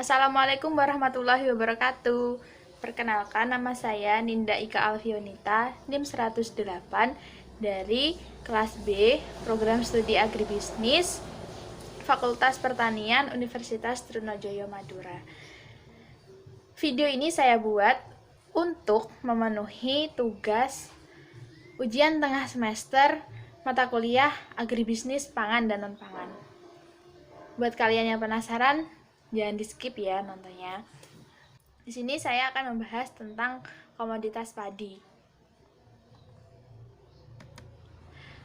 Assalamualaikum warahmatullahi wabarakatuh. Perkenalkan, nama saya Ninda Ika Alfionita, NIM 108 dari kelas B, Program Studi Agribisnis, Fakultas Pertanian, Universitas Trunojoyo Madura. Video ini saya buat untuk memenuhi tugas ujian tengah semester mata kuliah Agribisnis Pangan dan Non-Pangan. Buat kalian yang penasaran, jangan di-skip ya nontonnya. Di sini saya akan membahas tentang komoditas padi.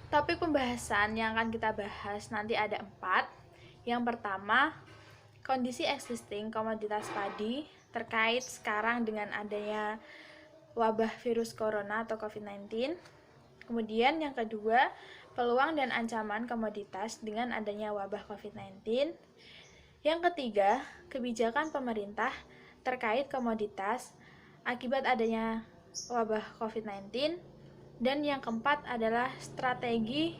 Topik pembahasan yang akan kita bahas nanti ada 4. Yang pertama, kondisi existing komoditas padi terkait sekarang dengan adanya wabah virus corona atau COVID-19. Kemudian yang kedua, peluang dan ancaman komoditas dengan adanya wabah COVID-19. Yang ketiga, kebijakan pemerintah terkait komoditas akibat adanya wabah COVID-19. Dan yang keempat adalah strategi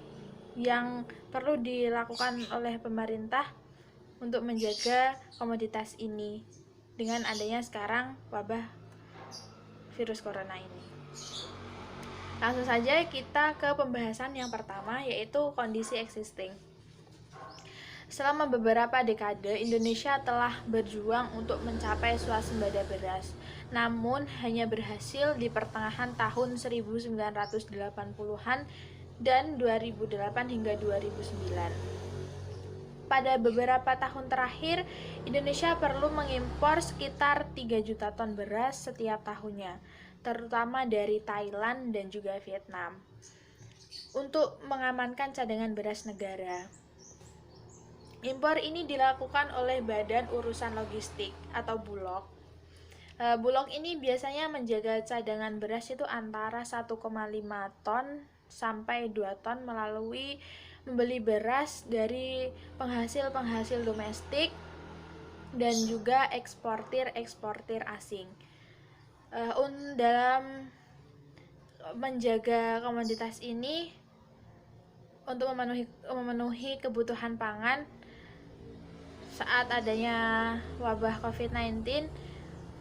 yang perlu dilakukan oleh pemerintah untuk menjaga komoditas ini dengan adanya sekarang wabah virus corona ini. Langsung saja kita ke pembahasan yang pertama, yaitu kondisi existing. Selama beberapa dekade, Indonesia telah berjuang untuk mencapai swasembada beras, namun hanya berhasil di pertengahan tahun 1980-an dan 2008 hingga 2009. Pada beberapa tahun terakhir, Indonesia perlu mengimpor sekitar 3 juta ton beras setiap tahunnya, terutama dari Thailand dan juga Vietnam, untuk mengamankan cadangan beras negara. Impor ini dilakukan oleh Badan Urusan Logistik atau Bulog. Bulog ini biasanya menjaga cadangan beras itu antara 1,5 ton sampai 2 ton melalui membeli beras dari penghasil-penghasil domestik dan juga eksportir asing. Dalam menjaga komoditas ini untuk memenuhi kebutuhan pangan saat adanya wabah COVID-19,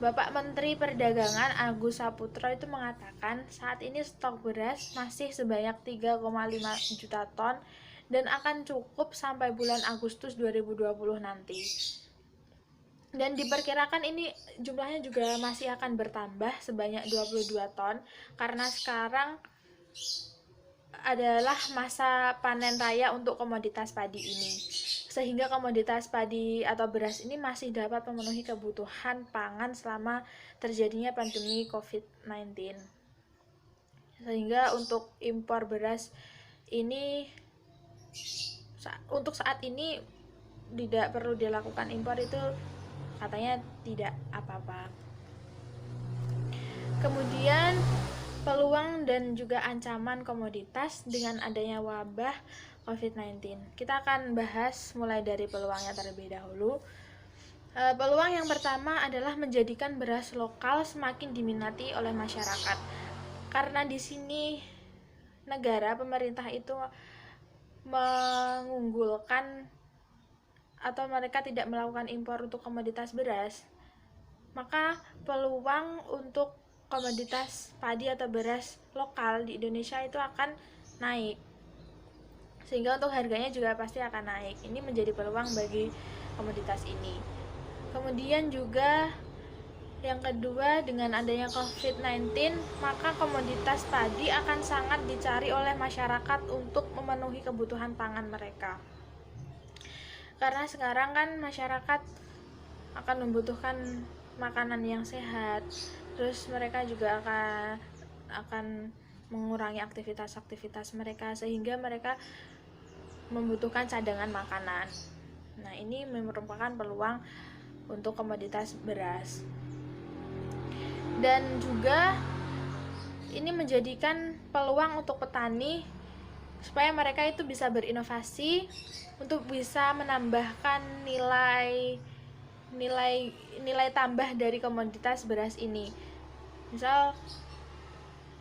Bapak Menteri Perdagangan Agus Saputro itu mengatakan saat ini stok beras masih sebanyak 3,5 juta ton dan akan cukup sampai bulan Agustus 2020 nanti. Dan diperkirakan ini jumlahnya juga masih akan bertambah sebanyak 22 ton karena sekarang adalah masa panen raya untuk komoditas padi ini, sehingga komoditas padi atau beras ini masih dapat memenuhi kebutuhan pangan selama terjadinya pandemi COVID-19. Sehingga untuk impor beras ini untuk saat ini tidak perlu dilakukan impor, itu katanya tidak apa-apa. Kemudian peluang dan juga ancaman komoditas dengan adanya wabah COVID-19. Kita akan bahas mulai dari peluangnya terlebih dahulu. Peluang yang pertama adalah menjadikan beras lokal semakin diminati oleh masyarakat. Karena di sini negara, pemerintah itu mengunggulkan atau mereka tidak melakukan impor untuk komoditas beras, maka peluang untuk komoditas padi atau beras lokal di Indonesia itu akan naik, sehingga untuk harganya juga pasti akan naik. Ini menjadi peluang bagi komoditas ini. Kemudian juga yang kedua, dengan adanya COVID-19, maka komoditas padi akan sangat dicari oleh masyarakat untuk memenuhi kebutuhan pangan mereka. Karena sekarang kan masyarakat akan membutuhkan makanan yang sehat, terus mereka juga akan mengurangi aktivitas mereka, sehingga mereka membutuhkan cadangan makanan. Nah, ini merupakan peluang untuk komoditas beras. Dan juga ini menjadikan peluang untuk petani supaya mereka itu bisa berinovasi untuk bisa menambahkan nilai tambah dari komoditas beras ini. Misal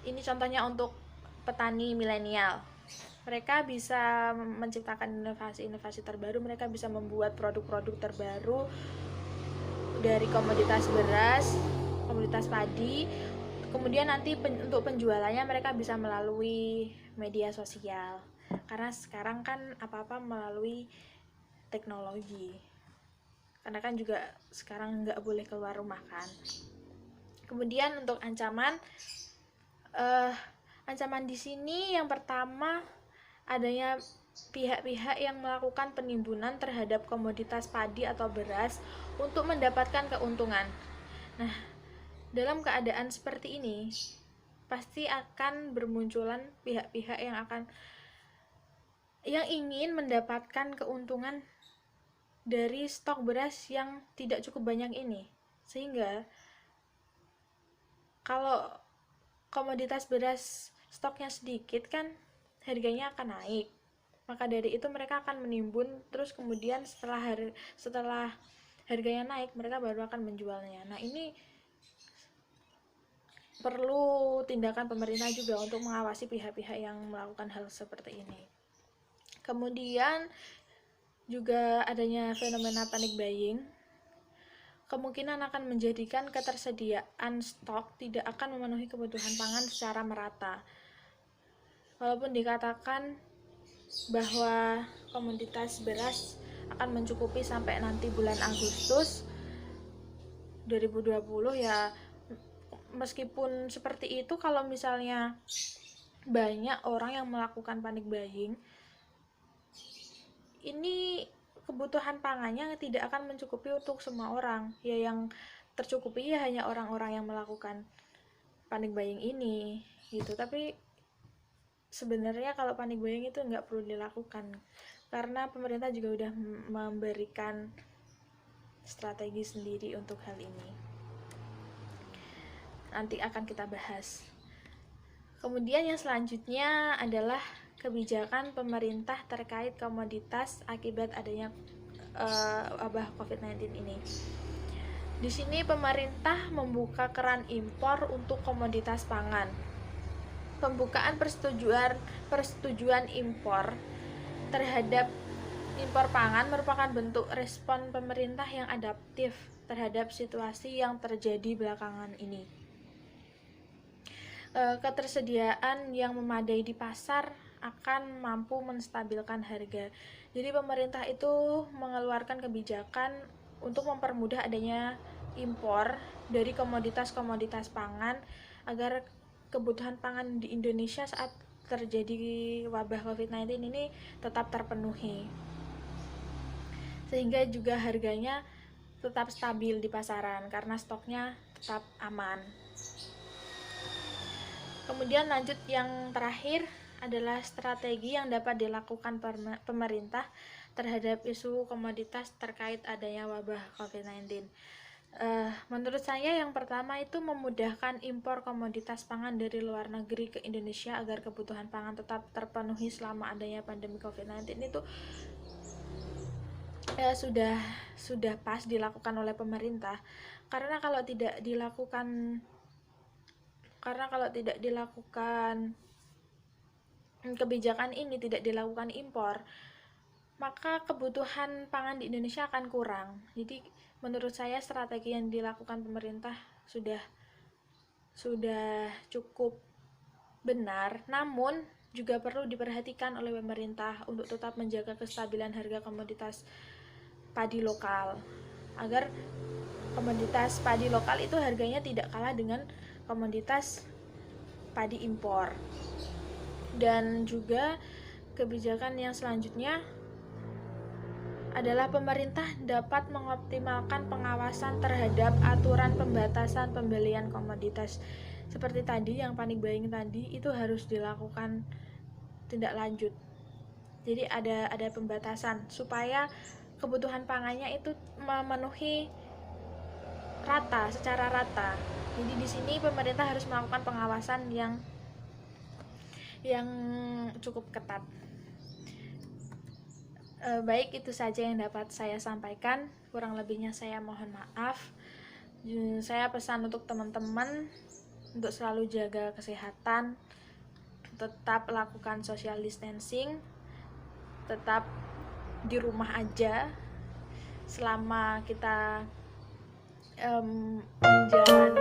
ini contohnya untuk petani milenial. Mereka bisa menciptakan inovasi terbaru, mereka bisa membuat produk-produk terbaru dari komoditas beras, komoditas padi. Kemudian nanti untuk penjualannya mereka bisa melalui media sosial, karena sekarang kan apa-apa melalui teknologi, karena kan juga sekarang nggak boleh keluar rumah kan. Kemudian untuk ancaman di sini yang pertama adanya pihak-pihak yang melakukan penimbunan terhadap komoditas padi atau beras untuk mendapatkan keuntungan. Nah, dalam keadaan seperti ini pasti akan bermunculan pihak-pihak yang ingin mendapatkan keuntungan dari stok beras yang tidak cukup banyak ini, sehingga kalau komoditas beras stoknya sedikit kan harganya akan naik. Maka dari itu mereka akan menimbun, terus kemudian setelah harganya naik mereka baru akan menjualnya. Nah, ini perlu tindakan pemerintah juga untuk mengawasi pihak-pihak yang melakukan hal seperti ini. Kemudian juga adanya fenomena panic buying kemungkinan akan menjadikan ketersediaan stok tidak akan memenuhi kebutuhan pangan secara merata. Walaupun dikatakan bahwa komoditas beras akan mencukupi sampai nanti bulan Agustus 2020, ya meskipun seperti itu, kalau misalnya banyak orang yang melakukan panic buying, ini kebutuhan pangannya tidak akan mencukupi untuk semua orang. Ya, yang tercukupi ya hanya orang-orang yang melakukan panic buying ini gitu. Tapi sebenarnya kalau panic buying itu nggak perlu dilakukan, karena pemerintah juga udah memberikan strategi sendiri untuk hal ini. Nanti akan kita bahas. Kemudian yang selanjutnya adalah kebijakan pemerintah terkait komoditas akibat adanya wabah COVID-19 ini. Di sini pemerintah membuka keran impor untuk komoditas pangan. Pembukaan persetujuan impor terhadap impor pangan merupakan bentuk respon pemerintah yang adaptif terhadap situasi yang terjadi belakangan ini. Ketersediaan yang memadai di pasar akan mampu menstabilkan harga. Jadi pemerintah itu mengeluarkan kebijakan untuk mempermudah adanya impor dari komoditas-komoditas pangan agar kebutuhan pangan di Indonesia saat terjadi wabah COVID-19 ini tetap terpenuhi, sehingga juga harganya tetap stabil di pasaran karena stoknya tetap aman. Kemudian lanjut, yang terakhir adalah strategi yang dapat dilakukan pemerintah terhadap isu komoditas terkait adanya wabah COVID-19. Menurut saya yang pertama itu memudahkan impor komoditas pangan dari luar negeri ke Indonesia agar kebutuhan pangan tetap terpenuhi selama adanya pandemi COVID-19 itu sudah pas dilakukan oleh pemerintah, karena kalau tidak dilakukan kebijakan ini, tidak dilakukan impor, maka kebutuhan pangan di Indonesia akan kurang. Jadi menurut saya strategi yang dilakukan pemerintah sudah cukup benar, namun juga perlu diperhatikan oleh pemerintah untuk tetap menjaga kestabilan harga komoditas padi lokal, agar komoditas padi lokal itu harganya tidak kalah dengan komoditas padi impor. Dan juga kebijakan yang selanjutnya adalah pemerintah dapat mengoptimalkan pengawasan terhadap aturan pembatasan pembelian komoditas. Seperti tadi yang panic buying tadi, itu harus dilakukan tindak lanjut. Jadi ada pembatasan supaya kebutuhan pangannya itu memenuhi secara rata. Jadi di sini pemerintah harus melakukan pengawasan yang cukup ketat. Baik, itu saja yang dapat saya sampaikan. Kurang lebihnya saya mohon maaf. Saya pesan untuk teman-teman untuk selalu jaga kesehatan, tetap lakukan social distancing, tetap di rumah aja selama kita menjalani